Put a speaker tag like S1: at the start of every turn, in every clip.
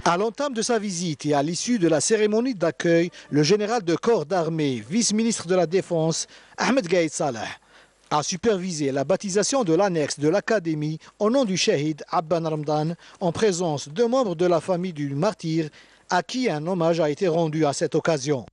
S1: À l'entame de sa visite et à l'issue de la cérémonie d'accueil, le général de corps d'armée, vice-ministre de la Défense, Ahmed Gaïd Salah, a supervisé la baptisation de l'annexe de l'académie au nom du Shahid Abban Ramdan en présence de membres de la famille du martyr à qui un hommage a été rendu à cette occasion.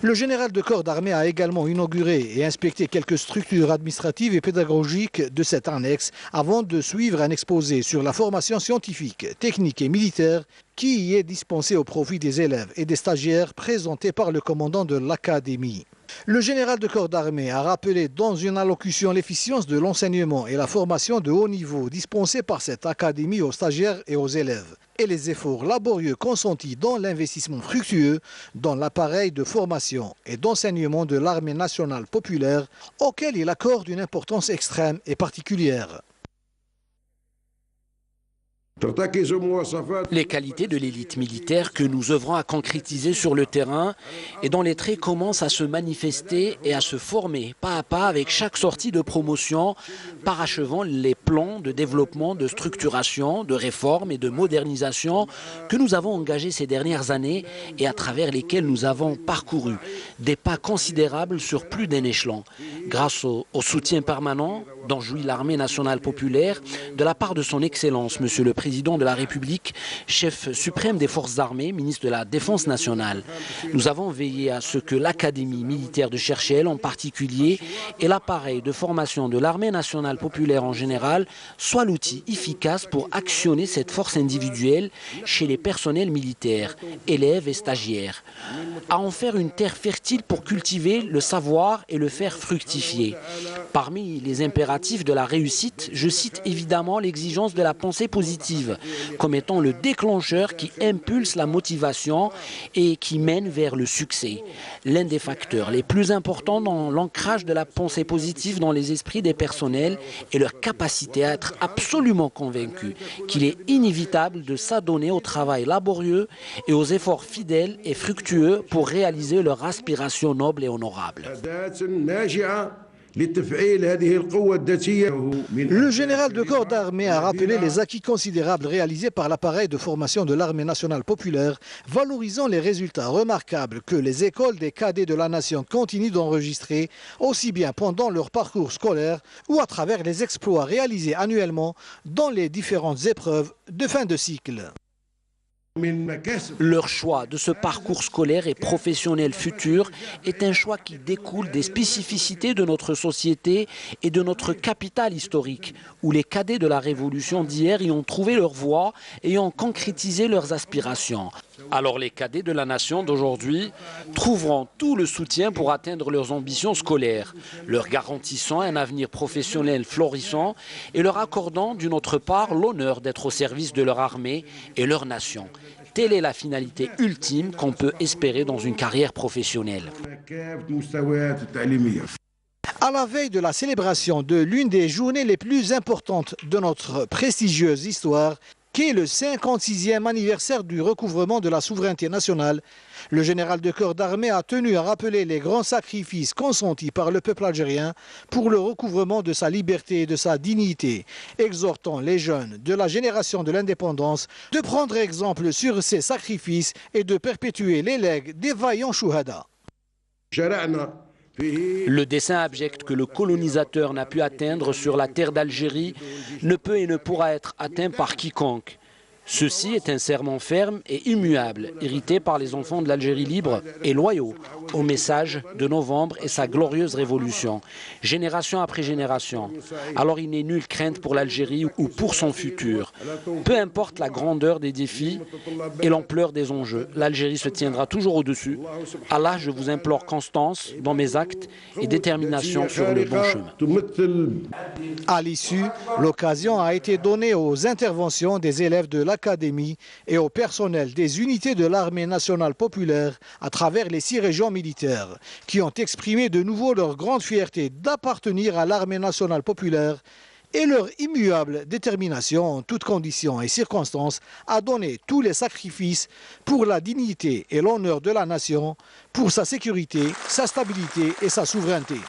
S1: Le général de corps d'armée a également inauguré et inspecté quelques structures administratives et pédagogiques de cette annexe avant de suivre un exposé sur la formation scientifique, technique et militaire qui y est dispensée au profit des élèves et des stagiaires présentés par le commandant de l'académie. Le général de corps d'armée a rappelé dans une allocution l'efficience de l'enseignement et la formation de haut niveau dispensée par cette académie aux stagiaires et aux élèves et les efforts laborieux consentis dans l'investissement fructueux dans l'appareil de formation et d'enseignement de l'armée nationale populaire auquel il accorde une importance extrême et particulière.
S2: Les qualités de l'élite militaire que nous œuvrons à concrétiser sur le terrain et dont les traits commencent à se manifester et à se former pas à pas avec chaque sortie de promotion, parachevant les plans de développement, de structuration, de réforme et de modernisation que nous avons engagés ces dernières années et à travers lesquels nous avons parcouru des pas considérables sur plus d'un échelon. Grâce au soutien permanent dont jouit l'armée nationale populaire de la part de son Excellence, Monsieur le Président de la République, chef suprême des forces armées, ministre de la Défense nationale. Nous avons veillé à ce que l'Académie militaire de Cherchell en particulier et l'appareil de formation de l'armée nationale populaire en général soient l'outil efficace pour actionner cette force individuelle chez les personnels militaires, élèves et stagiaires, à en faire une terre fertile pour cultiver le savoir et le faire fructifier. Parmi les impératifs de la réussite, je cite évidemment l'exigence de la pensée positive comme étant le déclencheur qui impulse la motivation et qui mène vers le succès. L'un des facteurs les plus importants dans l'ancrage de la pensée positive dans les esprits des personnels est leur capacité à être absolument convaincus qu'il est inévitable de s'adonner au travail laborieux et aux efforts fidèles et fructueux pour réaliser leur aspiration noble et honorable.
S1: Le général de corps d'armée a rappelé les acquis considérables réalisés par l'appareil de formation de l'armée nationale populaire, valorisant les résultats remarquables que les écoles des cadets de la nation continuent d'enregistrer, aussi bien pendant leur parcours scolaire ou à travers les exploits réalisés annuellement dans les différentes épreuves de fin de cycle.
S2: Leur choix de ce parcours scolaire et professionnel futur est un choix qui découle des spécificités de notre société et de notre capital historique, où les cadets de la Révolution d'hier y ont trouvé leur voie et ont concrétisé leurs aspirations. Alors les cadets de la nation d'aujourd'hui trouveront tout le soutien pour atteindre leurs ambitions scolaires, leur garantissant un avenir professionnel florissant et leur accordant d'une autre part l'honneur d'être au service de leur armée et leur nation. Telle est la finalité ultime qu'on peut espérer dans une carrière professionnelle.
S1: À la veille de la célébration de l'une des journées les plus importantes de notre prestigieuse histoire, qui est le 56e anniversaire du recouvrement de la souveraineté nationale, le général de corps d'armée a tenu à rappeler les grands sacrifices consentis par le peuple algérien pour le recouvrement de sa liberté et de sa dignité, exhortant les jeunes de la génération de l'indépendance de prendre exemple sur ces sacrifices et de perpétuer les legs des vaillants chouhada.
S2: Le dessein abject que le colonisateur n'a pu atteindre sur la terre d'Algérie ne peut et ne pourra être atteint par quiconque. Ceci est un serment ferme et immuable, hérité par les enfants de l'Algérie libre et loyaux au message de novembre et sa glorieuse révolution, génération après génération. Alors il n'est nulle crainte pour l'Algérie ou pour son futur. Peu importe la grandeur des défis et l'ampleur des enjeux, l'Algérie se tiendra toujours au-dessus. Allah, je vous implore constance dans mes actes et détermination sur le bon chemin.
S1: À l'issue, l'occasion a été donnée aux interventions des élèves de l'Académie et au personnel des unités de l'armée nationale populaire à travers les 6 régions militaires, qui ont exprimé de nouveau leur grande fierté d'appartenir à l'armée nationale populaire et leur immuable détermination en toutes conditions et circonstances à donner tous les sacrifices pour la dignité et l'honneur de la nation, pour sa sécurité, sa stabilité et sa souveraineté.